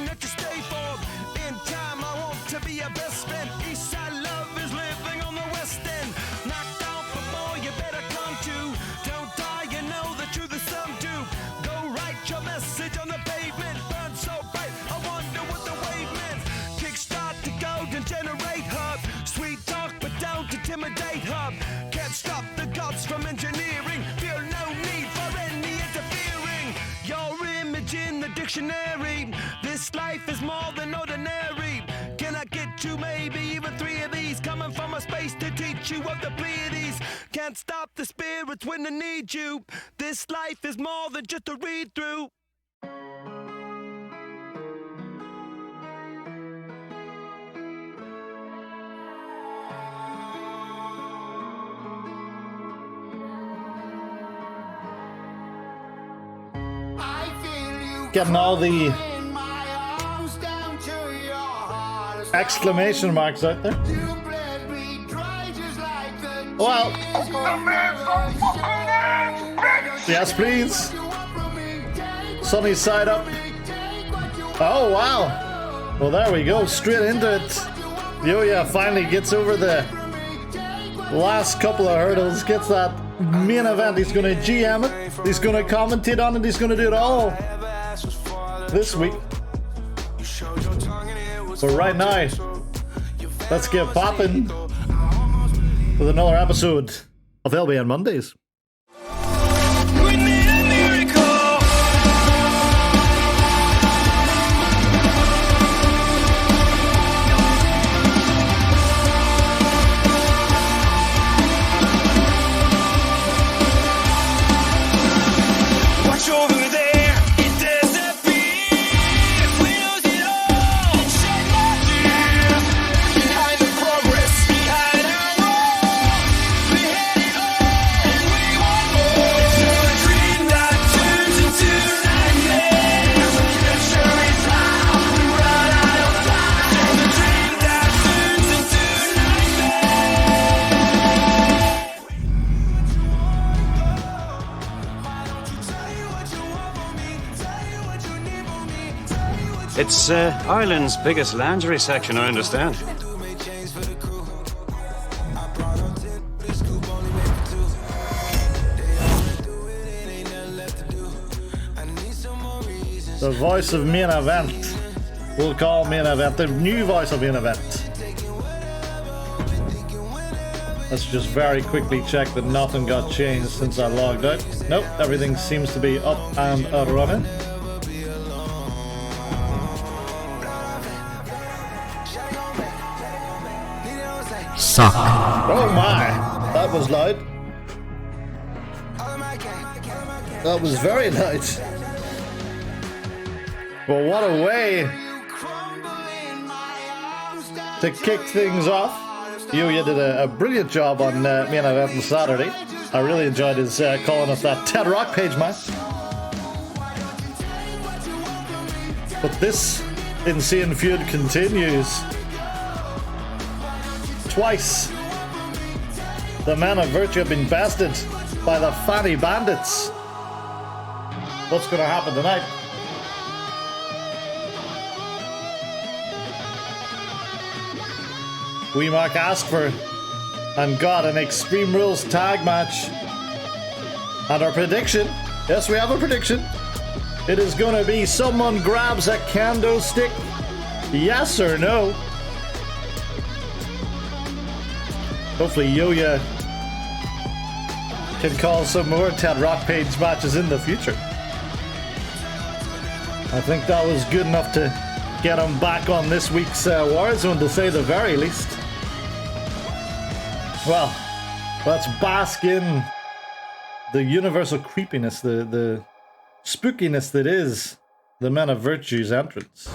that you stay for. In time, I want to be your best friend. East side love is living on the west end. Knocked off before you better come to. Don't die, you know the truth is some do. Go write your message on the pavement. Burn so bright, I wonder what the wave meant. Kickstart the golden generate hub. Sweet talk, but don't intimidate hub. Can't stop the gods from engineering. Feel no need for any interfering. Your image in the dictionary. This life is more than ordinary. Can I get you maybe even 3 of these? Coming from a space to teach you of the Pleiades. Can't stop the spirits when they need you. This life is more than just a read through. Getting all the exclamation marks out there. Well, yes, please. Sunny side up. Oh, wow. Well, there we go. Straight into it. Yo-Ya finally gets over the last couple of hurdles. Gets that main event. He's going to GM it. He's going to commentate on it. He's going to do it all this week. But right now, let's get popping with another episode of LBN Mondays. It's Ireland's biggest lingerie section, I understand. The voice of main event. We'll call main event the new voice of main event. Let's just very quickly check that nothing got changed since I logged out. Nope, everything seems to be up and running. Suck. Oh my, that was loud. That was very loud. Well, what a way to kick things off. Yo-Ya did a brilliant job on main event on Saturday. I really enjoyed his calling us that TED Rock page, man. But this insane feud continues. Twice, the men of virtue have been bested by the Fanny Bandits. What's going to happen tonight? We Mark asked for and got an Extreme Rules tag match. And our prediction, yes, we have a prediction. It is going to be someone grabs a kendo stick. Yes or no? Hopefully Yo-Ya can call some more TED Rock page matches in the future. I think that was good enough to get him back on this week's Warzone, to say the very least. Well, let's bask in the universal creepiness, the spookiness that is the Men of Virtue's entrance.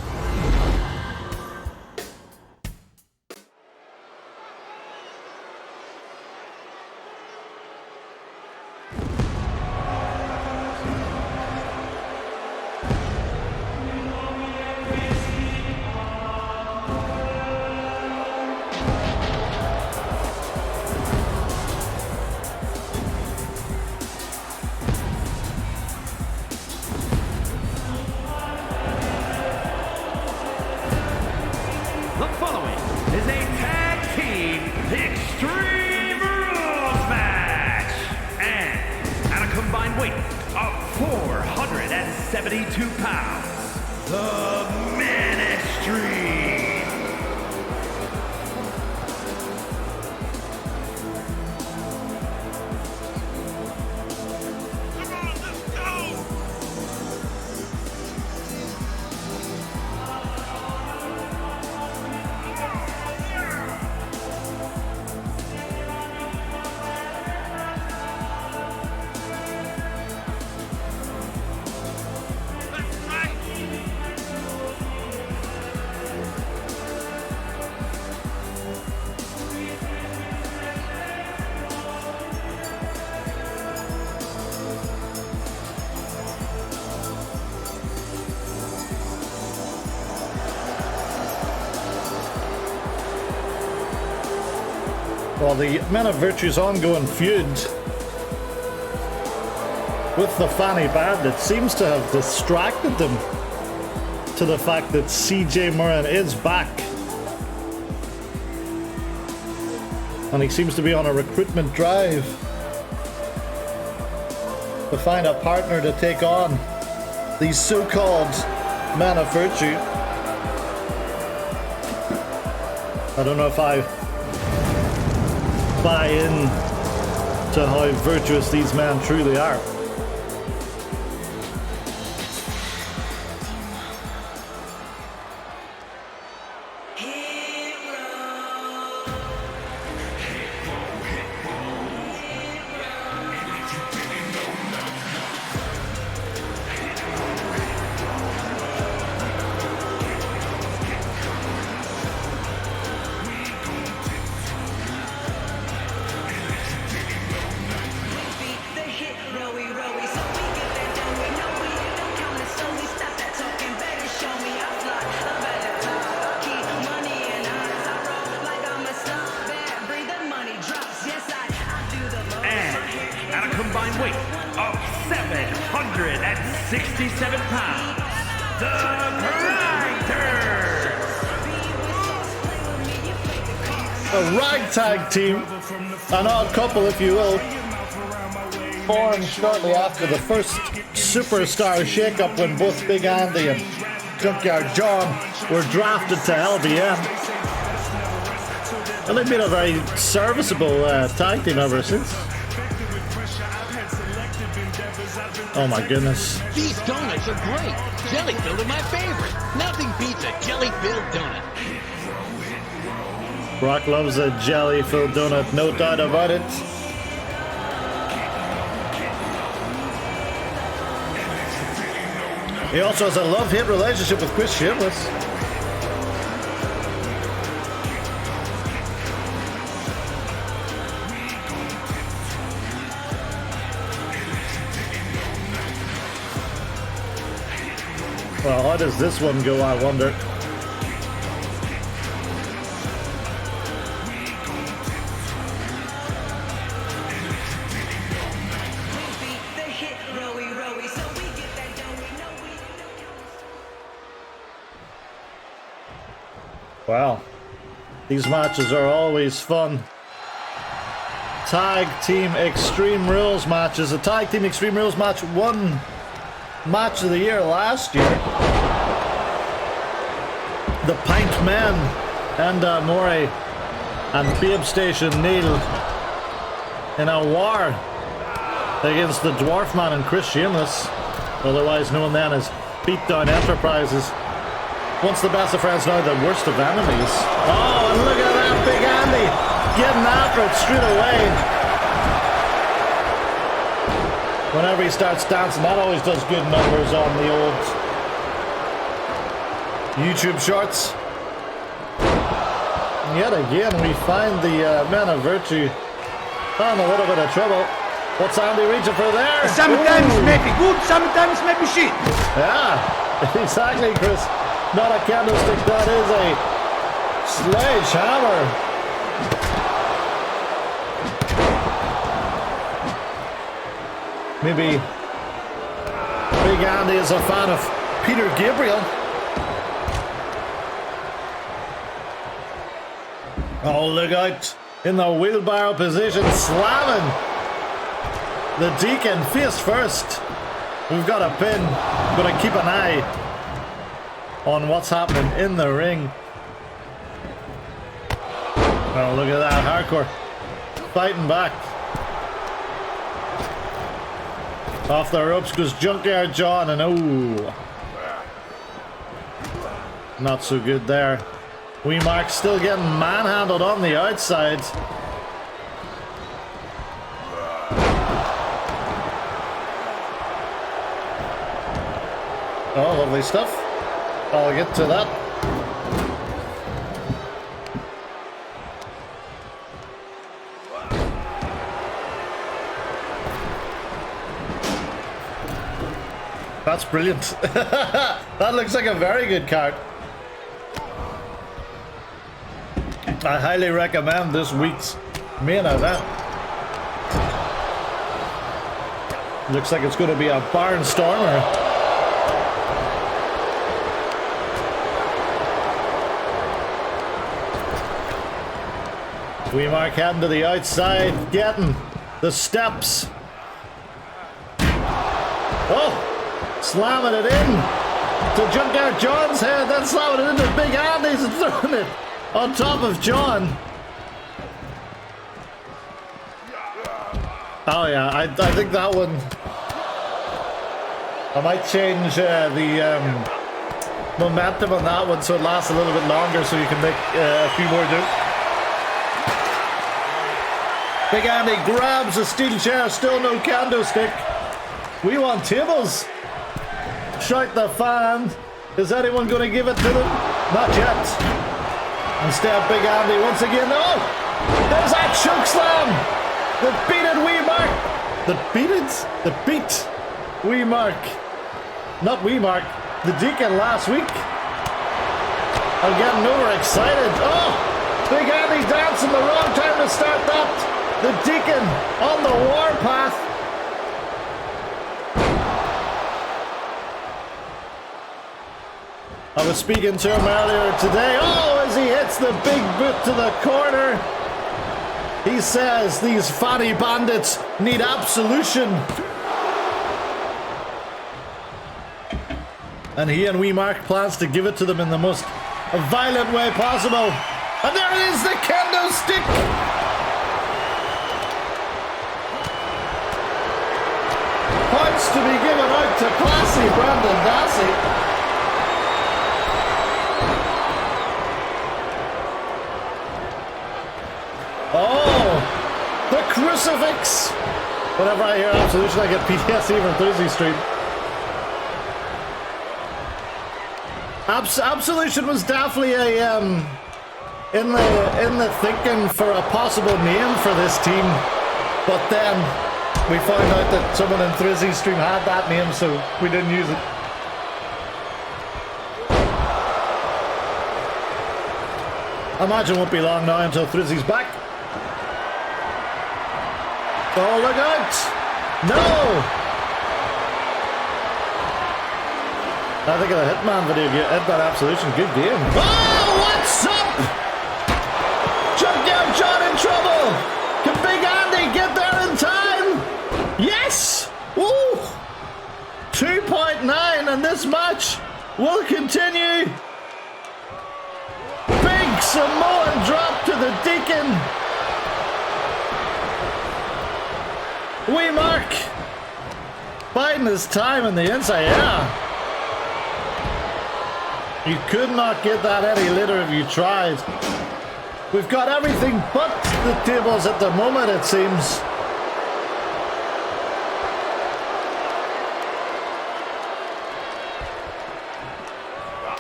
72 pounds, the Ministry. Well, the Men of Virtue's ongoing feud with the Fanny Bandit seems to have distracted them to the fact that CJ Moran is back. And he seems to be on a recruitment drive to find a partner to take on these so-called Men of Virtue. I don't know if I buy in to how virtuous these men truly are. Combined weight of 767 pounds, the Grinders! A ragtag team, an odd couple if you will, formed shortly after the first superstar shake-up when both Big Andy and Junkyard John were drafted to LBN. And they've been a very serviceable tag team ever since. Oh my goodness. These donuts are great. Jelly filled are my favorite. Nothing beats a jelly filled donut. Brock loves a jelly filled donut, no doubt about it. He also has a love-hate relationship with Chris Shameless. Well, how does this one go, I wonder? Wow. These matches are always fun. Tag Team Extreme Rules matches. A Tag Team Extreme Rules match won Match of the Year last year. The Pint Men and Morey and Babe Station Neil in a war against the Dwarf Man and Chris Shameless, otherwise known then as Beatdown Enterprises. Once the best of friends, now the worst of enemies. Oh, and look at that, Big Andy getting after it straight away. Whenever he starts dancing, that always does good numbers on the old YouTube shorts. And yet again, we find the Men of Virtue in a little bit of trouble. What's Andy reaching for there? Sometimes may be good, sometimes may be shit. Yeah, exactly, Chris. Not a candlestick, that is a sledgehammer. Maybe Big Andy is a fan of Peter Gabriel. Oh, look out. In the wheelbarrow position, slamming the Deacon face first. We've got a pin. Gotta keep an eye on what's happening in the ring. Oh, look at that. Hardcore. Fighting back. Off the ropes goes Junkyard John, and oh. Not so good there. Wee Mark still getting manhandled on the outside. Oh, lovely stuff. I'll get to that. That's brilliant. That looks like a very good card. I highly recommend this week's main event. Looks like it's going to be a barnstormer. Wee Mark heading to the outside, getting the steps. Oh, slamming it in to Junkyard John's head, then slamming it into Big Andy's and throwing it on top of John. Oh yeah, I think that one, I might change the momentum on that one so it lasts a little bit longer so you can make a few more do. Big Andy grabs a steel chair, still no candlestick. We want tables. Shout the fan. Is anyone going to give it to them? Not yet. Instead, Big Andy once again. Oh! There's that choke slam! The beaten Wee Mark! The beated? The beat Wee Mark. Not Wee Mark. The Deacon last week. I'm getting overexcited. Oh! Big Andy dancing the wrong time to start that. The Deacon on the warpath. I was speaking to him earlier today. Oh, as he hits the big boot to the corner. He says these fatty bandits need absolution. And he and Wee Mark plans to give it to them in the most violent way possible. And there it is, the kendo stick. Points to be given out to classy Brandon Dassey. Oh, the crucifix! Whenever I hear Absolution, I get PTSD from Thursday Street. Absolution was definitely a in the thinking for a possible name for this team, but then we found out that someone in Thursday Stream had that name, so we didn't use it. I imagine it won't be long now until Thrizzy's back. Oh, look out! No! I think of the Hitman video, you hit that Absolution, good game. Oh, what's up? Junkyard John in trouble! Can Big Andy get there in time? Yes! Woo! 2.9 and this match will continue. Big Samoan drop to the Deacon. Wee Mark biding his time in the inside. Yeah. You could not get that any later if you tried. We've got everything but the tables at the moment, it seems.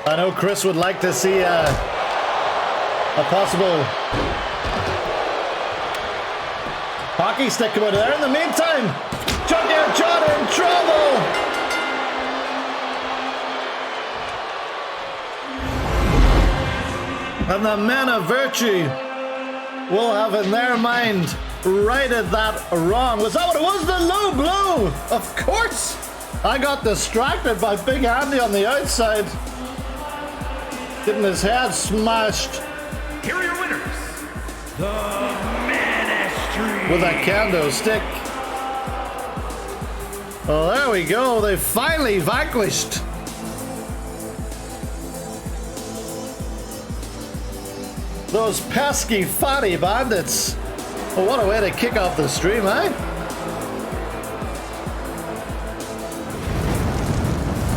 I know Chris would like to see a possible hockey stick come out of there. In the meantime, Junkyard John in trouble. And the men of virtue will have in their mind righted that wrong. Was that what it was? The low blow! Of course! I got distracted by Big Andy on the outside. Getting his head smashed. Here are your winners. The Ministry. With a kendo stick. Well, there we go. They finally vanquished. Those pesky fatty bandits. Well, what a way to kick off the stream, eh?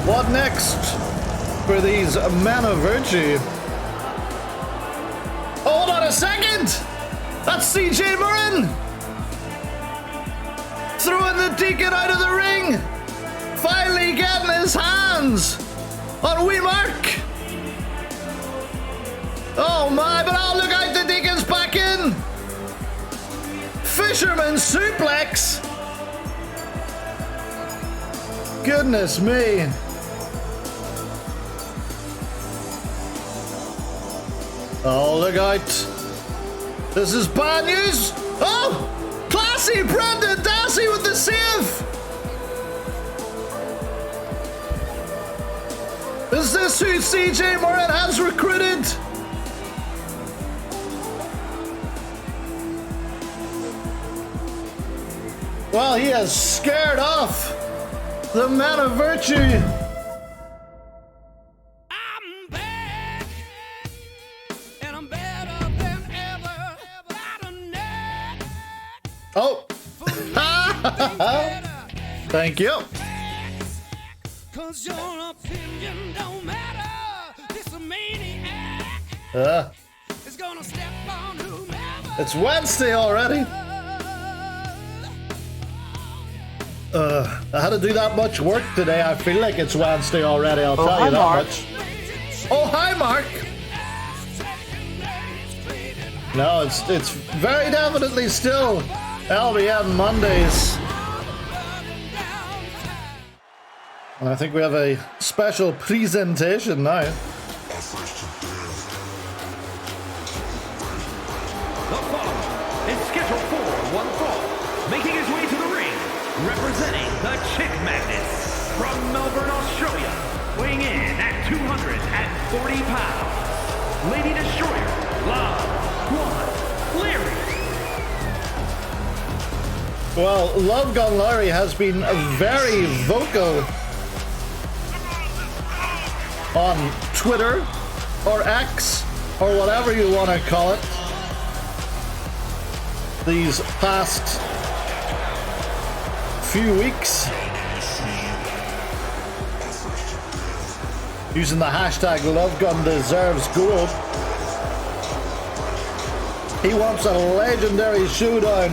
What next for these men of virtue? Hold on a second! That's CJ Morin! Throwing the Deacon out of the ring! Finally getting his hands on wee Mark! Oh my, but oh, look out, the Deacon's back in! Fisherman suplex! Goodness me. Oh, look out. This is bad news. Oh! Classy Brendan Dassey with the save! Is this who CJ Morin has recruited? Well, he has scared off the man of virtue. I'm back, and I'm better than ever. Got a neck Oh. Thank you. 'cause your opinion don't matter. This a maniac is gonna step on whomever. It's Wednesday already. I had to do that much work today. I feel like it's Wednesday already. I'll tell you that much. Oh, hi, Mark. No, it's very definitely still LBN Mondays. And I think we have a special presentation now. The following is scheduled for one fall, making his way to the ring, representing the Chick Magnets from Melbourne, Australia, weighing in at 240 pounds, Lady Destroyer, Love Gun Larry. Well, Love Gun Larry has been very vocal on Twitter or X or whatever you want to call it these past few weeks, using the hashtag LoveGunDeservesGold. He wants a legendary showdown.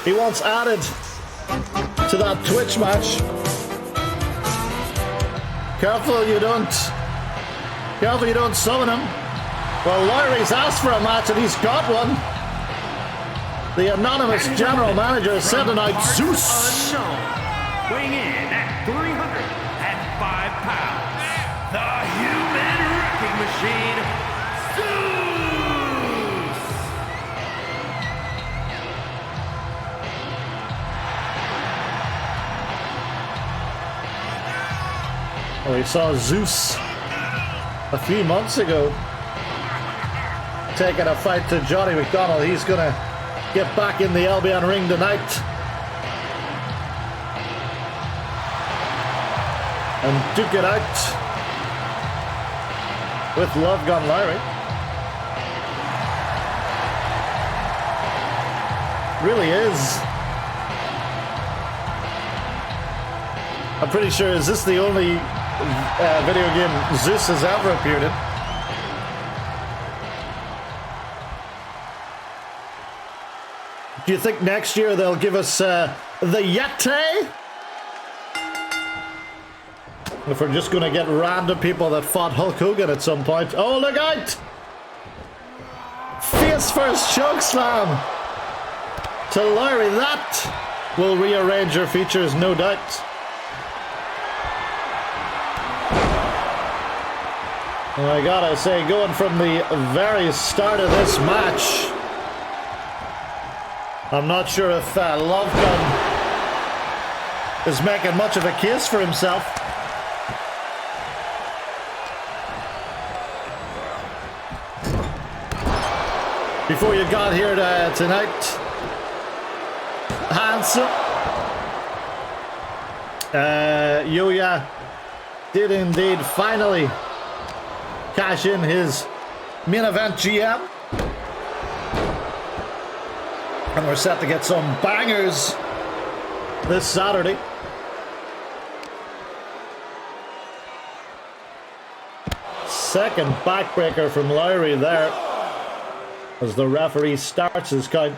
He wants added to that Twitch match. Careful you don't summon him. Well, Larry's asked for a match and he's got one. The anonymous general manager sending out Zeus. Unknown, weighing in at 305 pounds, the human wrecking machine, Zeus! Well, we saw Zeus a few months ago taking a fight to Johnny McDonald. He's gonna get back in the LBN ring tonight and duke it out with Love Gun Larry. Really is. I'm pretty sure, is this the only video game Zeus has ever appeared in? Do you think next year they'll give us the Yeti? If we're just going to get random people that fought Hulk Hogan at some point. Oh, look out! Face first choke slam to Larry. That will rearrange your features, no doubt. And I gotta say, going from the very start of this match, I'm not sure if Love Gun is making much of a case for himself. Before you got here tonight, handsome, Yuya did indeed finally cash in his main event GM. And we're set to get some bangers this Saturday. Second backbreaker from Lowry there as the referee starts his count.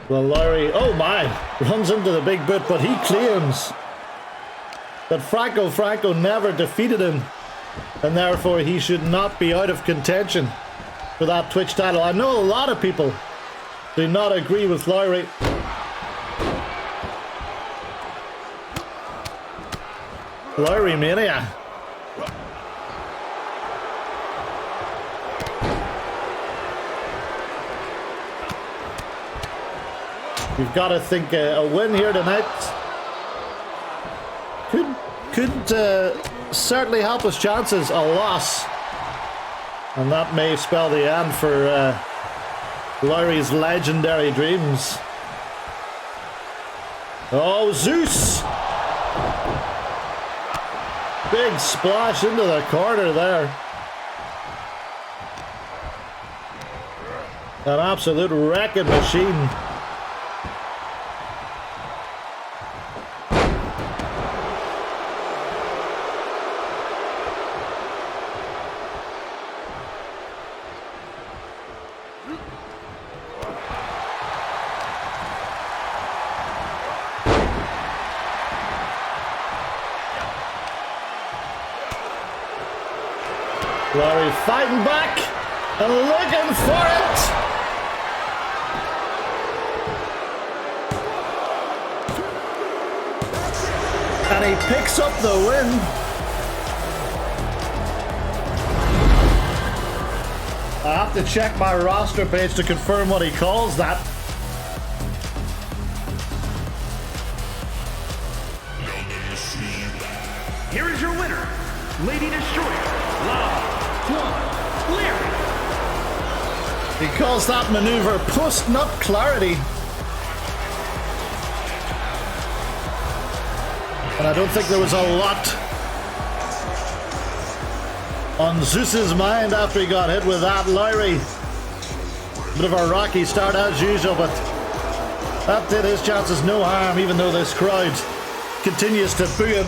Well, Lowry, oh my, runs into the big boot, but he claims that Franco never defeated him, and therefore he should not be out of contention for that Twitch title. I know a lot of people do not agree with Lowry. Lowry mania. You've got to think a win here tonight could certainly help his chances. A loss, and that may spell the end for Lowry's legendary dreams. Oh, Zeus! Big splash into the corner there. An absolute wrecking machine. Lowry fighting back and looking for it. And he picks up the win. I have to check my roster page to confirm what he calls that. Here is your winner, Lady Destroyer, Larry. He calls that maneuver post-nut clarity. And I don't think there was a lot on Zeus's mind after he got hit with that. Lowry, bit of a rocky start as usual, but that did his chances no harm, even though this crowd continues to boo him.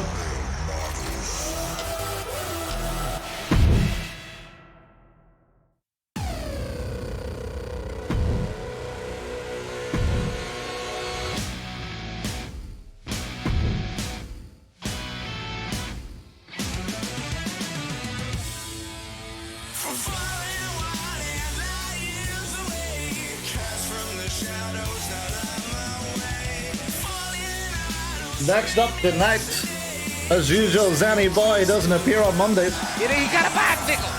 Next up tonight, as usual, Zanny Boy doesn't appear on Mondays. You know, he got a bicycle.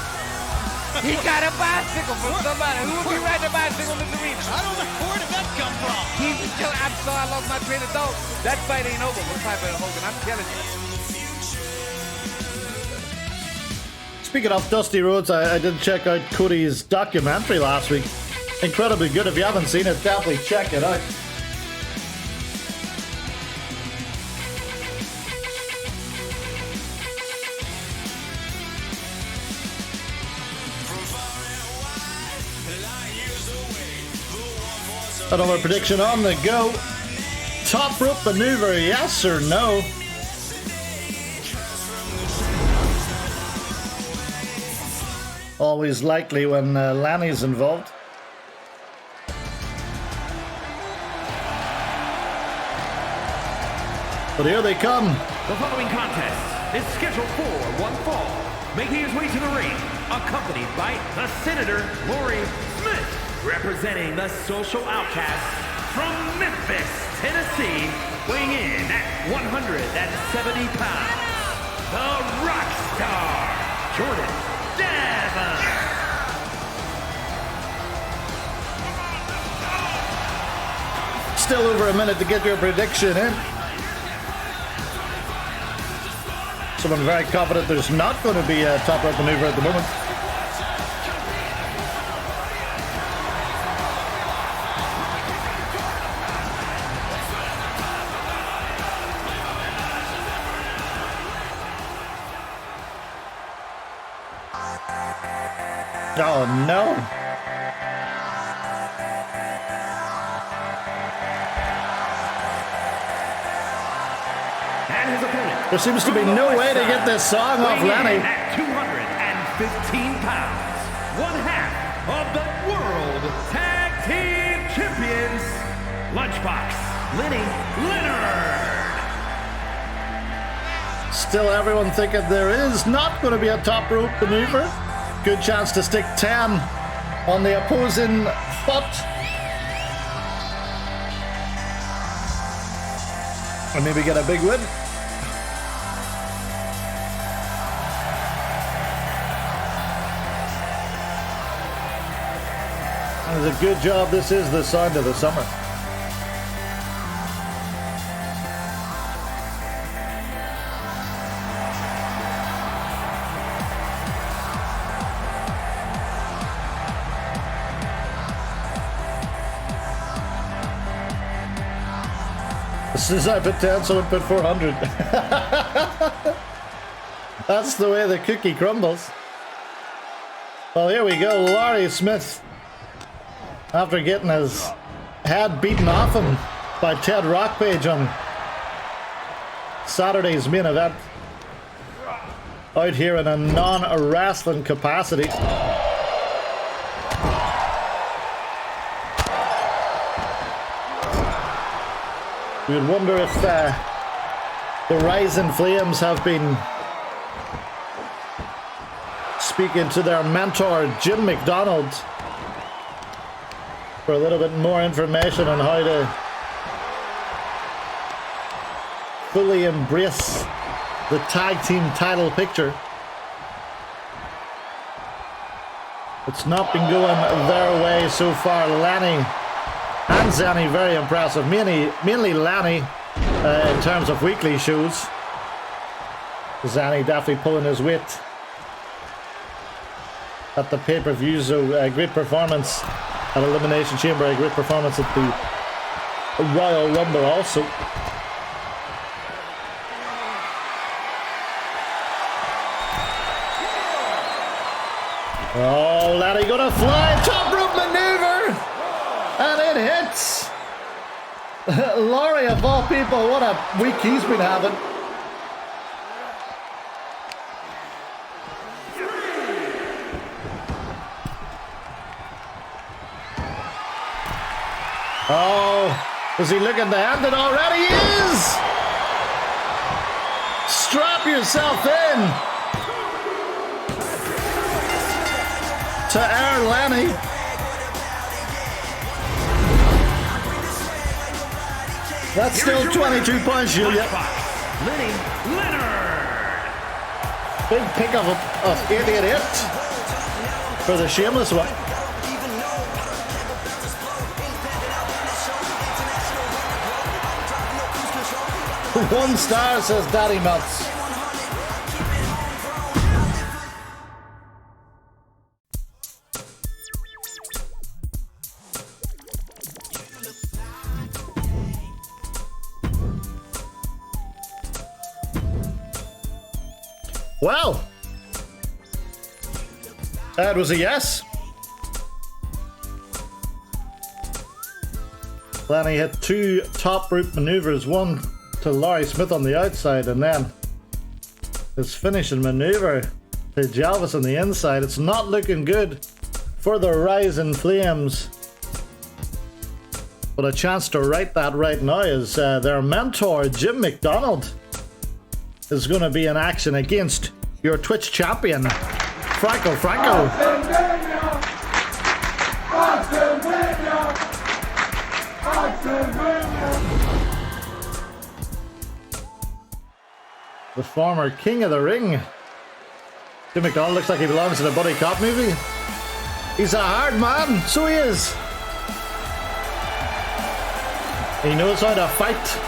He got a bicycle from somebody. Who would be riding a bicycle in this arena? I don't know. Where did that come from? I'm sorry, I lost my train of thought. That fight ain't over with Piper and Hogan. I'm telling you. Speaking of Dusty Rhodes, I did check out Cody's documentary last week. Incredibly good. If you haven't seen it, definitely check it out. Another prediction on the go. Top rope maneuver, yes or no? Always likely when Lanny's involved. But here they come. The following contest is scheduled for one fall. Making his way to the ring, accompanied by the Senator Laurie Smith. Representing the social outcast from Memphis, Tennessee, weighing in at 170 pounds, the rock star, Jordan Devon. Still over a minute to get your prediction in. Someone very confident there's not going to be a top rope maneuver at the moment. Oh no! And his opponent. There seems to be no way to get this song off Lenny. At 215 pounds, one half of the World Tag Team Champions, Lunchbox Lenny Leonard. Still everyone thinking there is not going to be a top rope maneuver. Good chance to stick 10 on the opposing foot. And maybe get a big win. And it's a good job this is the sound of the summer. As soon as I put 10, someone put 400. That's the way the cookie crumbles. Well, here we go. Laurie Smith, after getting his head beaten off him by Ted Rockpage on Saturday's main event, out here in a non-wrestling capacity. You'd wonder if the Rising Flames have been speaking to their mentor Jim McDonald for a little bit more information on how to fully embrace the tag team title picture. It's not been going their way so far. Lanny and Zanny very impressive, mainly Lanny in terms of weekly shows. Zanny definitely pulling his weight at the pay-per-view, so a great performance at Elimination Chamber, a great performance at the Royal Rumble also. Oh, Lanny gonna fly, top rope maneuver, and it hits. Laurie of all people, what a week he's been having. Oh, is he looking to end it already? He is! Strap yourself in to Aaron Lanny. That's still 22 points, Julia. Lenny Leonard. Big pickup of 88 for the shameless one. One star, says Daddy Melts. Well, that was a yes. Lanny hit two top rope maneuvers, one to Laurie Smith on the outside, and then his finishing maneuver to Jalvis on the inside. It's not looking good for the Rising Flames, but a chance to right that right now is their mentor Jim McDonald is going to be in action against your Twitch champion Franco. The former king of the ring. Jim McDonald looks like he belongs in a buddy cop movie. He's a hard man, so he is. He knows how to fight.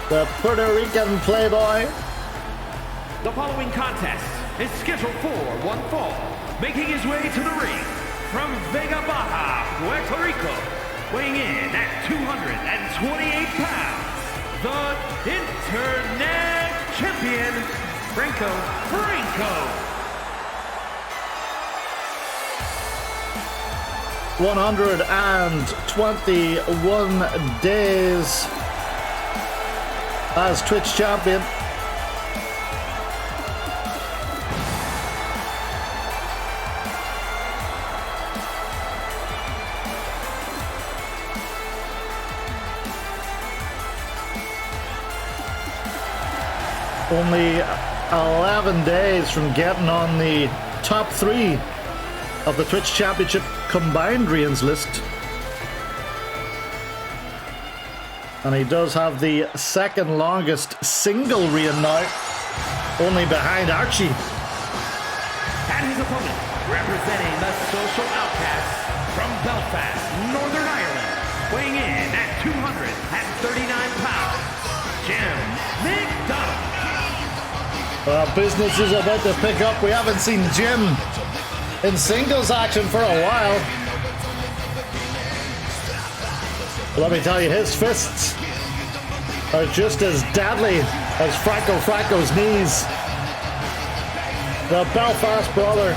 The Puerto Rican playboy. The following contest is scheduled for one fall. Making his way to the ring from Vega Baja, Puerto Rico, weighing in at 228 pounds, the Internet Champion, Franco. 121 days as Twitch champion. Only 11 days from getting on the top 3 of the Twitch Championship combined reigns list. And he does have the second longest single reign now, only behind Archie. And his opponent, representing the social outcasts from Belfast, Northern Ireland, weighing in at 239 pounds, Jim McDonald. Well, business is about to pick up. We haven't seen Jim in singles action for a while. Let me tell you, his fists are just as deadly as Franco's knees. The Belfast brawler.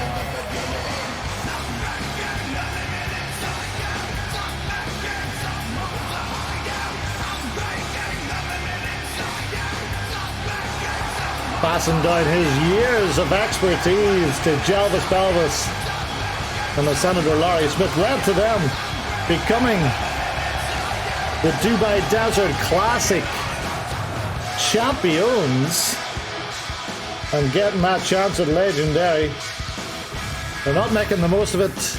Passing down his years of expertise to Jelvis Belvis and the Senator Laurie Smith, led to them becoming the Dubai Desert Classic champions and getting that chance at Legendary. They're not making the most of it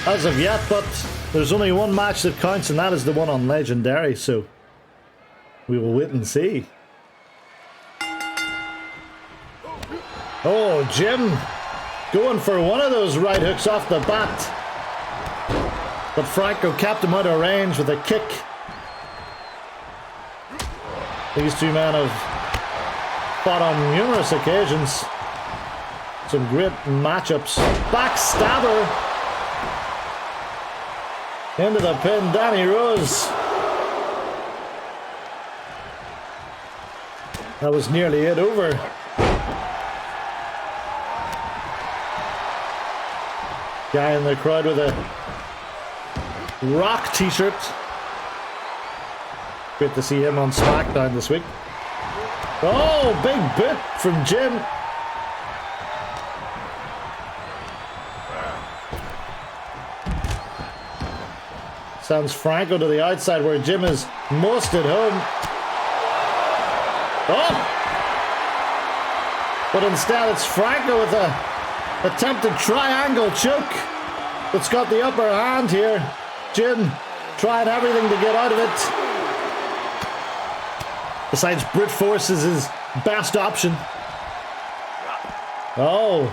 as of yet, but there's only one match that counts, and that is the one on Legendary, so we will wait and see. Oh, Jim going for one of those right hooks off the bat. But Franco kept him out of range with a kick. These two men have fought on numerous occasions. Some great matchups. Backstabber. Into the pin, Danny Rose. That was nearly it over. Guy in the crowd with a Rock t-shirt. Great to see him on SmackDown this week. Oh, big bit from Jim. Sends Franco to the outside where Jim is most at home. Oh! But instead it's Franco with a attempted triangle choke that's got the upper hand here. Jim trying everything to get out of it. Besides, brute force is his best option. Oh.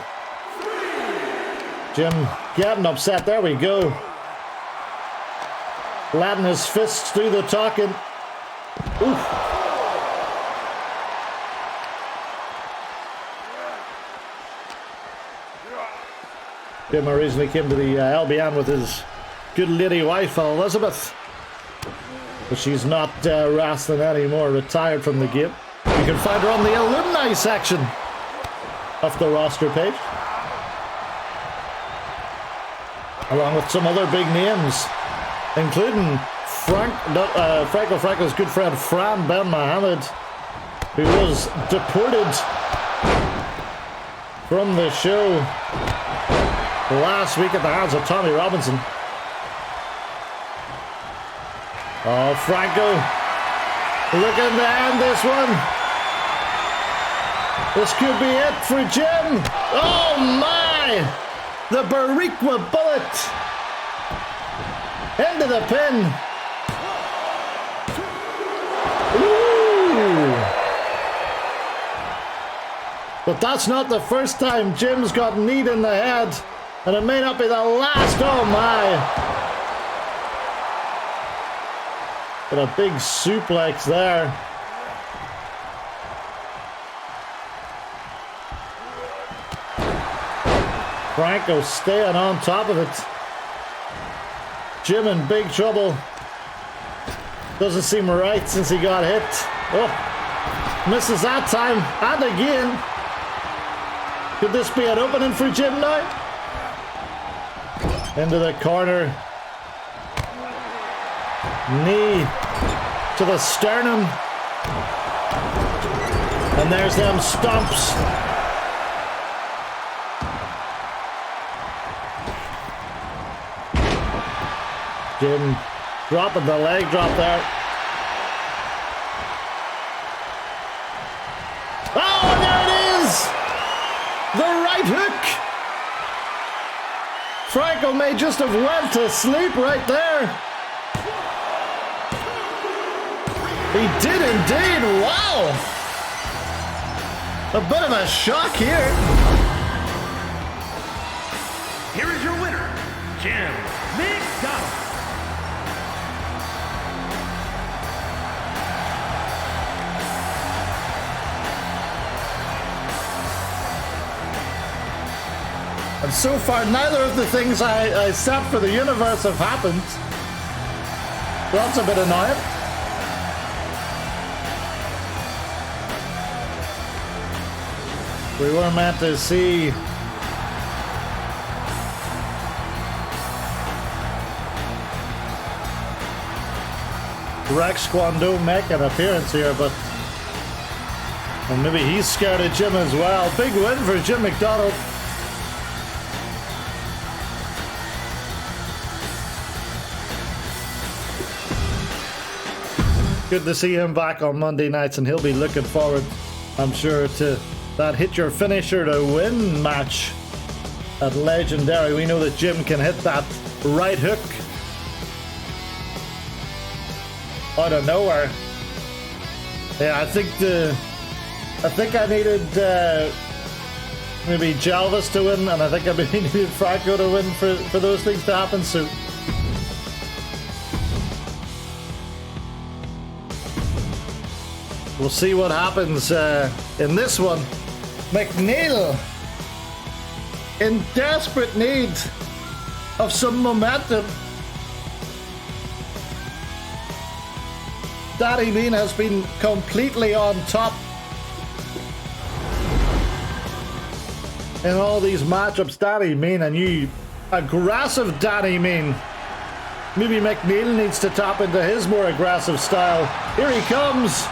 Jim getting upset. There we go. Letting his fists do the talking. Oof. Jim originally came to the LBN with his good lady wife, Elizabeth. But she's not wrestling anymore, retired from the game. You can find her on the alumni section of the roster page, along with some other big names, including Franco's good friend Fran Ben Mohammed, who was deported from the show last week at the hands of Tommy Robinson. Oh, Franco looking to end this one. This could be it for Jim. Oh my! The Barriqua bullet into the pin. Ooh. But that's not the first time Jim's got kneed in the head, and it may not be the last. Oh my! But a big suplex there. Franco staying on top of it. Jim in big trouble. Doesn't seem right since he got hit. Oh, misses that time. And again. Could this be an opening for Jim now? Into the corner. Knee to the sternum. And there's them stomps. Jim dropping the leg drop there. Oh, and there it is! The right hook! Franco may just have went to sleep right there. He did indeed, wow! A bit of a shock here. Here is your winner, Jim McDonald. And so far, neither of the things I set for the universe have happened. That's a bit annoying. We were meant to see Rex Kwando make an appearance here, but and maybe he's scared of Jim as well. Big win for Jim McDonald. Good to see him back on Monday nights, and he'll be looking forward, I'm sure, to that hit your finisher to win match at Legendary. We know that Jim can hit that right hook out of nowhere. Yeah, I think I needed maybe Jalvis to win, and I think I maybe needed Franco to win for those things to happen. So we'll see what happens in this one. McNeil in desperate need of some momentum. Danny Mean has been completely on top in all these matchups. Danny Mean, a new aggressive Danny Mean. Maybe McNeil needs to tap into his more aggressive style. Here he comes.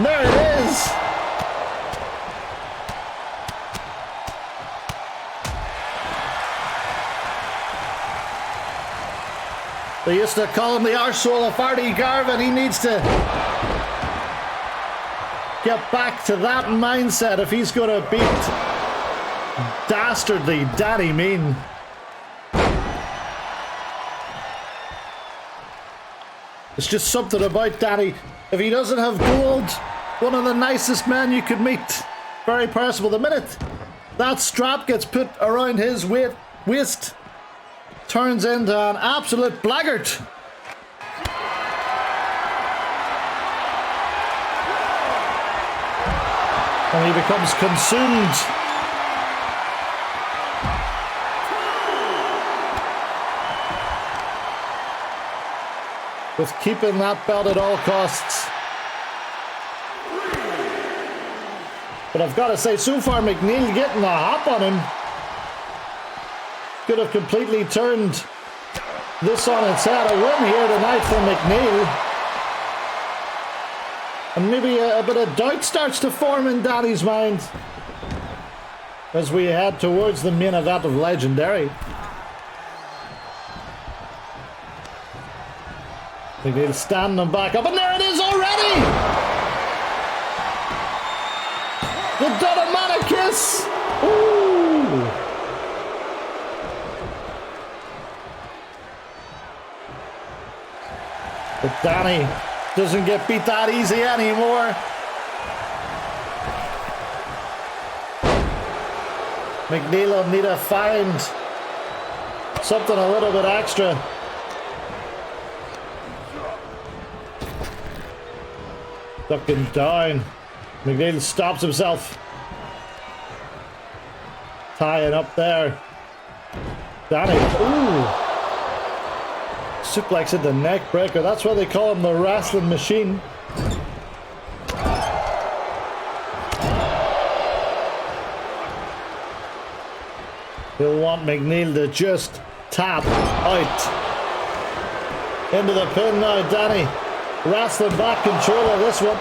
There it is. They used to call him the arsehole of Artie Garvin. He needs to get back to that mindset if he's going to beat dastardly Danny Mean. It's just something about Danny. If he doesn't have gold, one of the nicest men you could meet. Very personable. The minute that strap gets put around his waist, turns into an absolute blackguard. And he becomes consumed. With keeping that belt at all costs. But I've got to say, so far McNeil getting the hop on him could have completely turned this on its head. A win here tonight for McNeil. And maybe a bit of doubt starts to form in Danny's mind as we head towards the main event of Legendary. McNeil standing back up, and there it is already! They've done a Manicus! Ooh! But Danny doesn't get beat that easy anymore. McNeil will need to find something a little bit extra. Ducking down. McNeil stops himself. Tying up there. Danny. Ooh. Suplex in the neck breaker. That's why they call him the wrestling machine. He'll want McNeil to just tap out. Into the pin now, Danny. Wrestling back control of this one.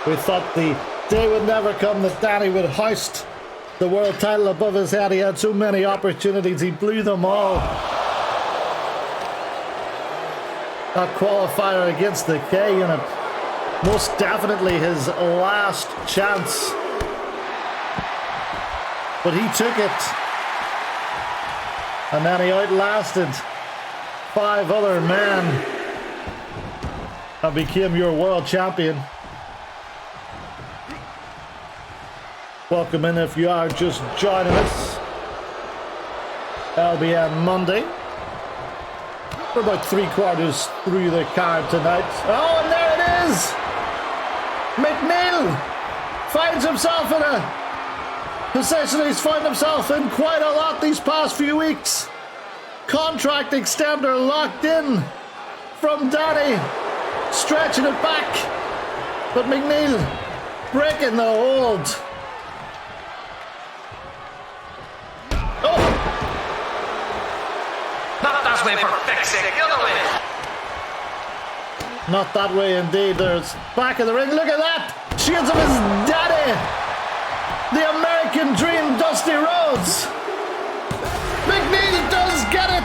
We thought the day would never come that Danny would hoist the world title above his head. He had so many opportunities, he blew them all. That qualifier against the K unit, most definitely his last chance. But he took it. And then he outlasted 5 other men and became your world champion. Welcome in if you are just joining us. LBN Monday. We're about 3/4 through the card tonight. Oh, and there it is! McNeil finds himself in a position he's found himself in quite a lot these past few weeks. Contract extender locked in from Danny, stretching it back. But McNeil breaking the hold. Not that way indeed. There's back of the ring. Look at that! Shades of his daddy! The American dream, Dusty Rhodes! McNeil does get it!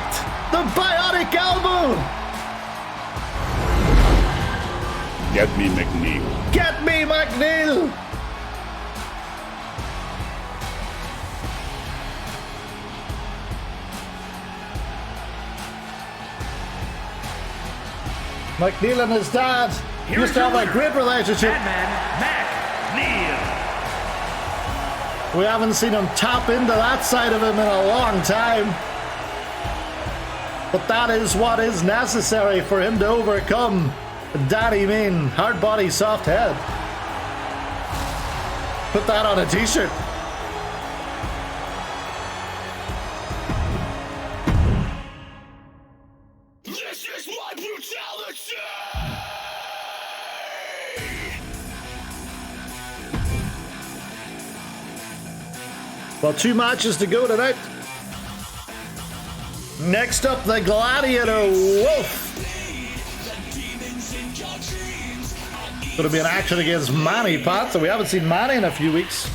The bionic elbow! Get me, McNeil. Get me, McNeil! McNeil and his dad used to have a great relationship. McNeil. We haven't seen him tap into that side of him in a long time. But that is what is necessary for him to overcome Daddy Mean, hard body, soft head. Put that on a t-shirt. This is my brutality! Well, 2 matches to go tonight. Next up, the Gladiator Wolf. Going to be an action against Manny, Pat, so we haven't seen Manny in a few weeks.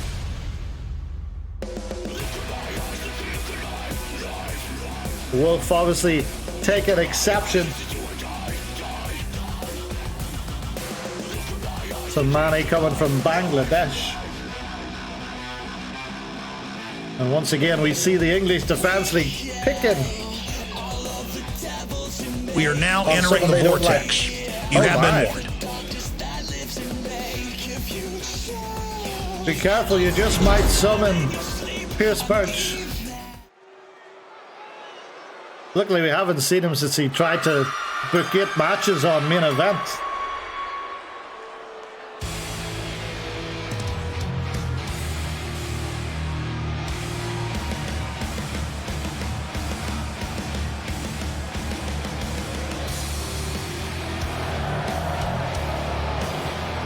Wolf obviously taking exception to Manny coming from Bangladesh. And once again, we see the English Defence League picking. We are now Oh, entering something the they don't vortex. like. You Oh, have my. been warned. Be careful, you just might summon Pierce Birch. Luckily, we haven't seen him since he tried to book 8 matches on main event.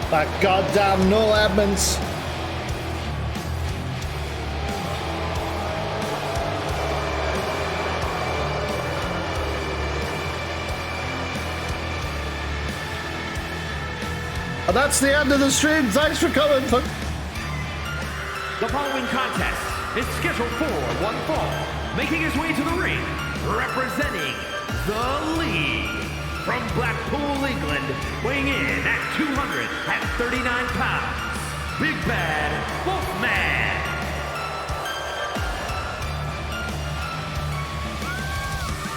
That goddamn Noel Edmonds. And that's the end of the stream. Thanks for coming. The following contest is scheduled for one fall, making his way to the ring, representing the League. From Blackpool, England, weighing in at 239 pounds, Big Bad Wolfman.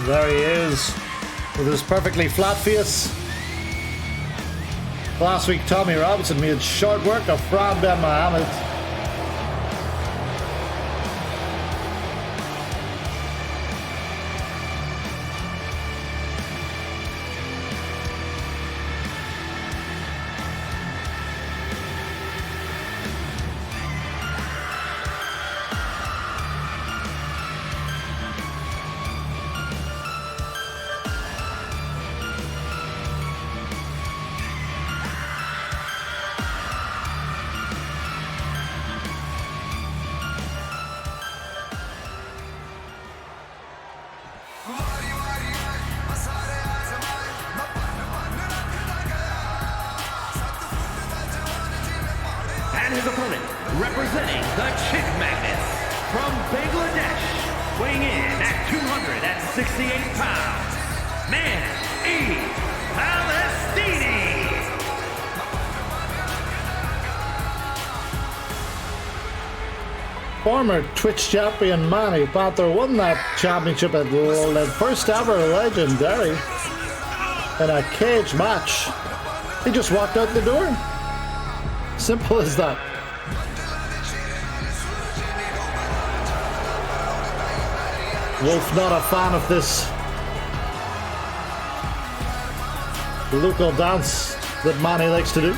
There he is, with his perfectly flat face. Last week, Tommy Robinson made short work of Fran Ben Mohammed. And his opponent, representing the Chick Magnets, from Bangladesh, weighing in at 268 pounds, Man-E Palestini. Former Twitch champion Manny Panther won that championship at the first ever Legendary in a cage match. He just walked out the door. Simple as that. Wolf not a fan of this local dance that Manny likes to do.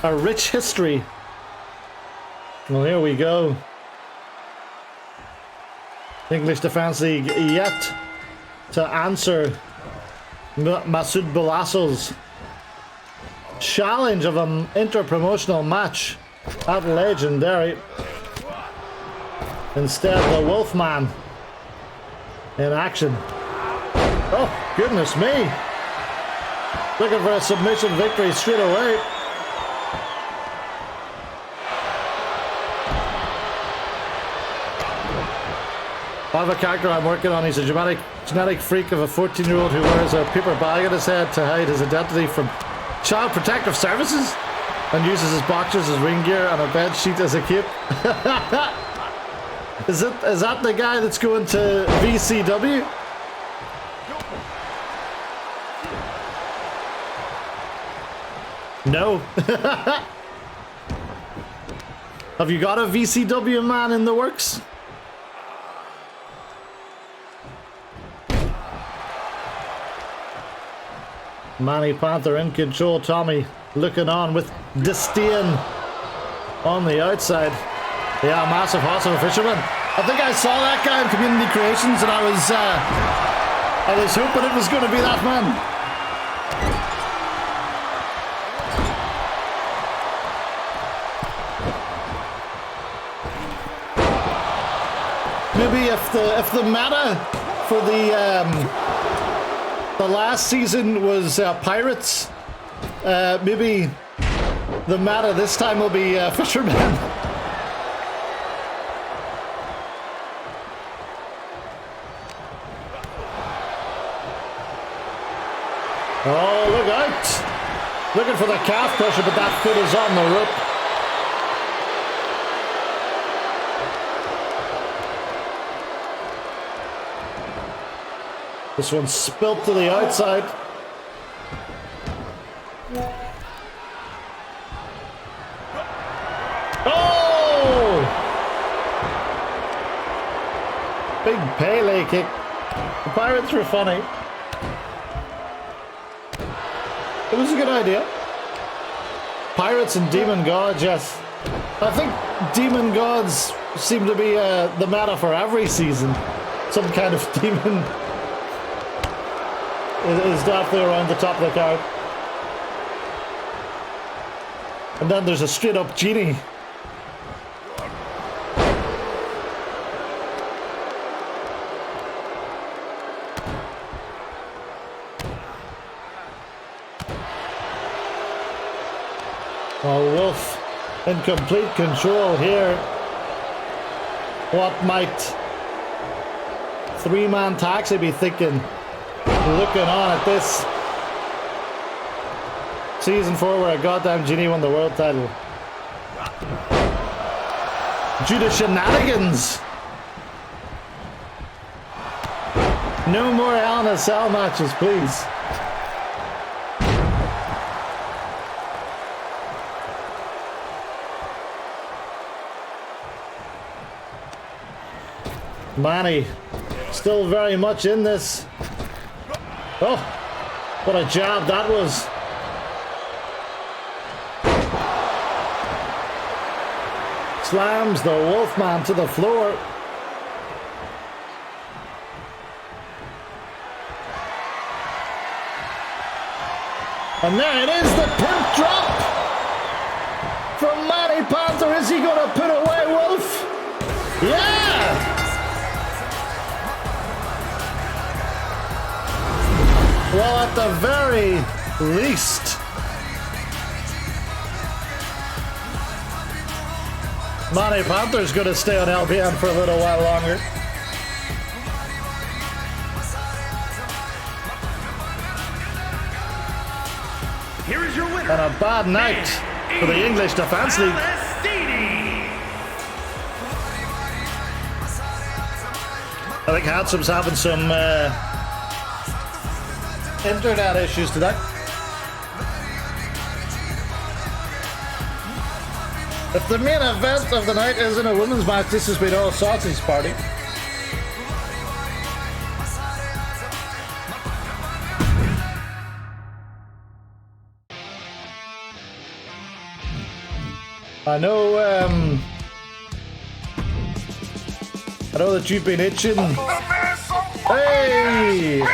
A rich history. Well, here we go. English Defence League yet to answer Masoud Boulasso's challenge of an interpromotional match at Legendary. Instead, the Wolfman in action. Oh, goodness me. Looking for a submission victory straight away. I have a character I'm working on. He's a genetic freak of a 14-year-old who wears a paper bag on his head to hide his identity from Child Protective Services and uses his boxers as ring gear and a bed sheet as a cape. Is that the guy that's going to VCW? No. Have you got a VCW man in the works? Manny Panther in control. Tommy looking on with disdain on the outside. Yeah, massive hustle fisherman. I think I saw that guy in Community Creations, and I was hoping it was going to be that man. Maybe if the meta for the last season was pirates, maybe the meta this time will be fishermen. Oh, look out! Looking for the calf crusher, but that foot is on the rope. This one spilt to the outside. Oh! Big Pele kick. The Pirates were funny. It was a good idea. Pirates and Demon Gods, yes. I think Demon Gods seem to be the meta for every season. Some kind of demon is definitely around the top of the card. And then there's a straight up genie. Oh, Wolf in complete control here. What might three-man taxi be thinking? Looking on at this season 4 where a goddamn genie won the world title. Due to shenanigans. No more Hell in a Cell matches, please. Manny still very much in this. Oh, what a jab that was. Slams the Wolfman to the floor. And there it is, the pimp drop from Manny Panther. Is he going to put away Wolf? Yeah! Well, at the very least, Monty Panther's going to stay on LBN for a little while longer. Here is your winner. And a bad night for the English Defence League. I think Handsome's having some internet issues today. If the main event of the night isn't a women's match, this has been all sausage party. I know that you've been itching. Hey!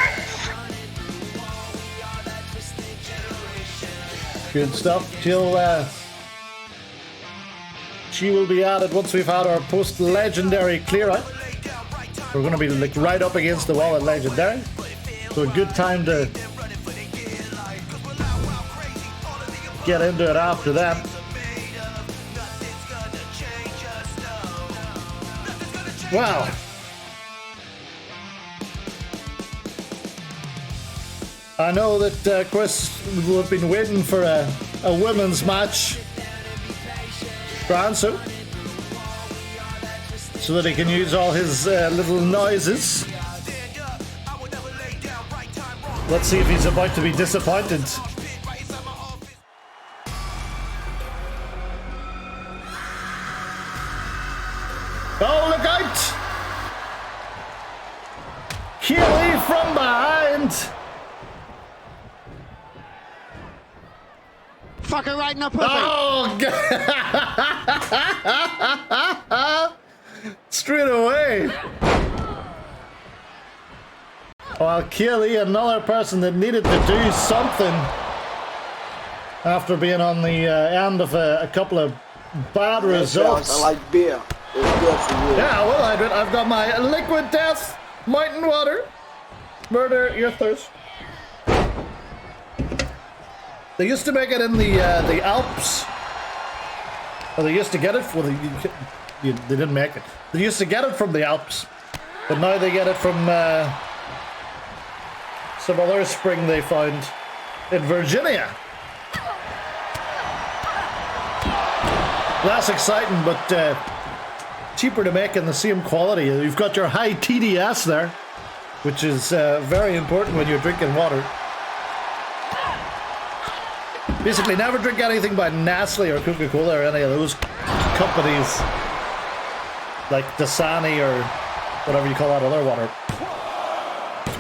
Good stuff. She will be added once we've had our post-legendary clear-out. We're going to be like right up against the wall at legendary. So a good time to get into it after that. Wow. I know that Chris will have been waiting for a women's match for Anso, so that he can use all his little noises. Let's see if he's about to be disappointed. Oh, look out! Keely from behind! Fucker right in the pussy. Oh, God! Straight away. Well, Keely, another person that needed to do something after being on the end of a couple of bad results. I like beer. It's good for you. Yeah, well, I've got my liquid death, mountain water, murder your thirst. They used to make it in the Alps. Well, they used to get it. Well, they didn't make it. They used to get it from the Alps, but now they get it from some other spring they found in Virginia. Less exciting, but cheaper to make and the same quality. You've got your high TDS there, which is very important when you're drinking water. Basically, never drink anything by Nestle or Coca-Cola or any of those companies, like Dasani or whatever you call that other water.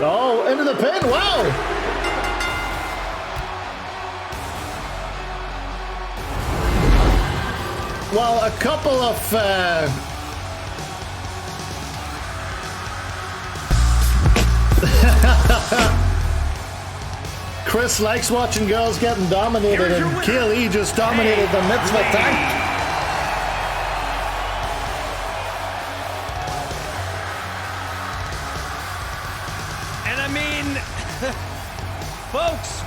Oh, into the pin! Wow! Well, a couple of Chris likes watching girls getting dominated, and Keely just dominated the mitzvah tank. And I mean, folks,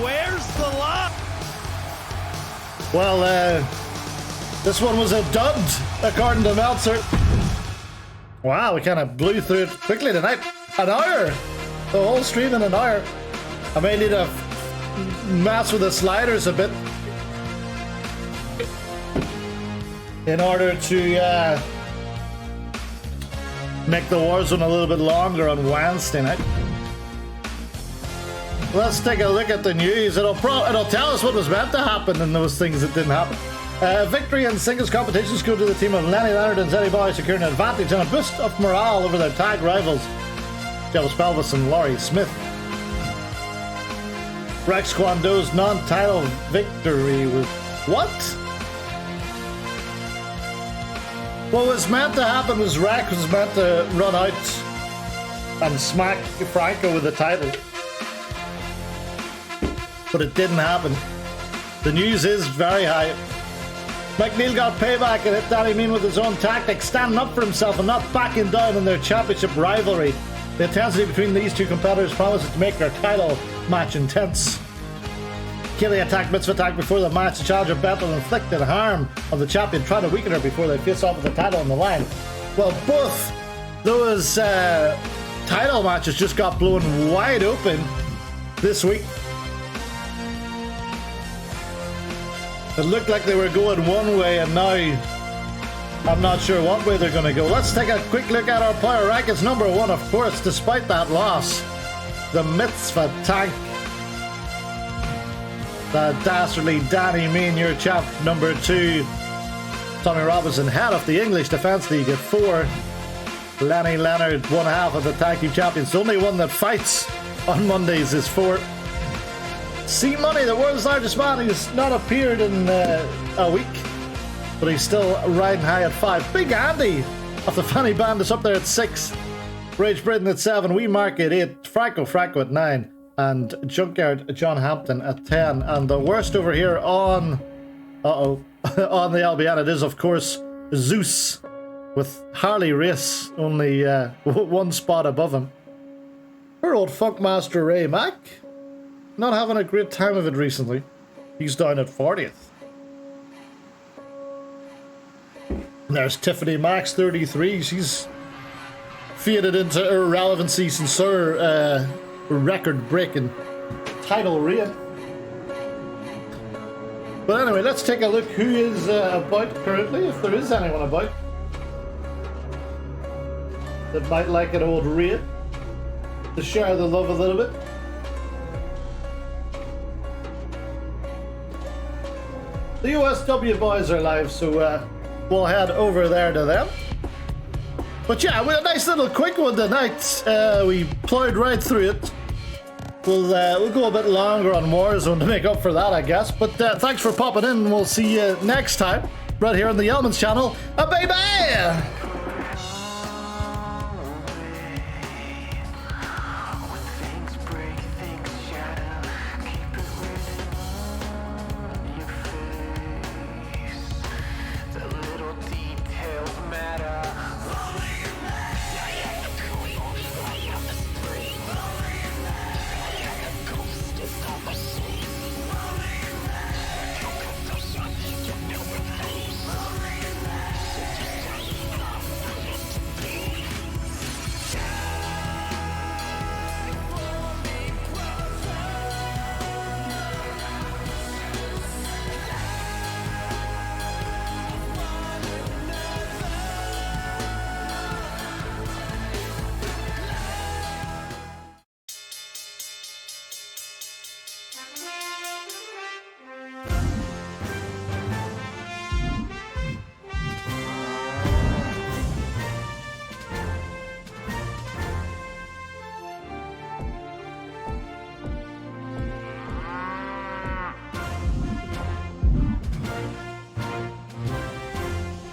where's the lot? Well, this one was a dud, according to Meltzer. Wow, we kind of blew through it quickly tonight. An hour! The whole stream in an hour. I may need to mess with the sliders a bit in order to make the Warzone a little bit longer on Wednesday night. Let's take a look at the news. It'll tell us what was meant to happen and those things that didn't happen. Victory in singles competitions go to the team of Lenny Leonard and Zeddy Boy, securing an advantage and a boost of morale over their tag rivals, Jealous Pelvis and Laurie Smith. Rex Kwando's non-title victory was... What? What was meant to happen was Rex was meant to run out and smack Franco with the title. But it didn't happen. The news is very high. McNeil got payback and hit Danny Mean with his own tactics, standing up for himself and not backing down in their championship rivalry. The intensity between these two competitors promises to make their title match intense. Kelly attacked Mitzvah attack before the match. The challenger battle inflicted harm on the champion, trying to weaken her before they face off with the title on the line. Well, both those title matches just got blown wide open this week. It looked like they were going one way, and now I'm not sure what way they're going to go. Let's take a quick look at our power rankings. Number 1, of course, despite that loss, the Mitzvah tank. The dastardly Danny Mean, your champ. Number 2, Tommy Robinson, head of the English Defence League at 4. Lenny Leonard, one half of the tag team champions. The only one that fights on Mondays is 4. C Money, the world's largest man, he's not appeared in a week, but he's still riding high at 5. Big Andy of the Fanny Band is up there at 6. Rage Britain at 7. We Mark at 8. Franco at 9. And Junkyard John Hampton at 10. And the worst over here on on the LBN, it is of course Zeus with Harley Race only 1 spot above him. Poor old Funkmaster Ray Mac, not having a great time of it recently. He's down at 40th. There's Tiffany Max 33. She's faded into irrelevancy since her record-breaking title reign. But anyway, let's take a look who is about currently, if there is anyone about that might like an old raid to share the love a little bit. The USW boys are live, so we'll head over there to them. But yeah, with a nice little quick one tonight. We plowed right through it. We'll go a bit longer on Warzone to make up for that, I guess. But thanks for popping in. We'll see you next time right here on the Elements channel. Bye bye!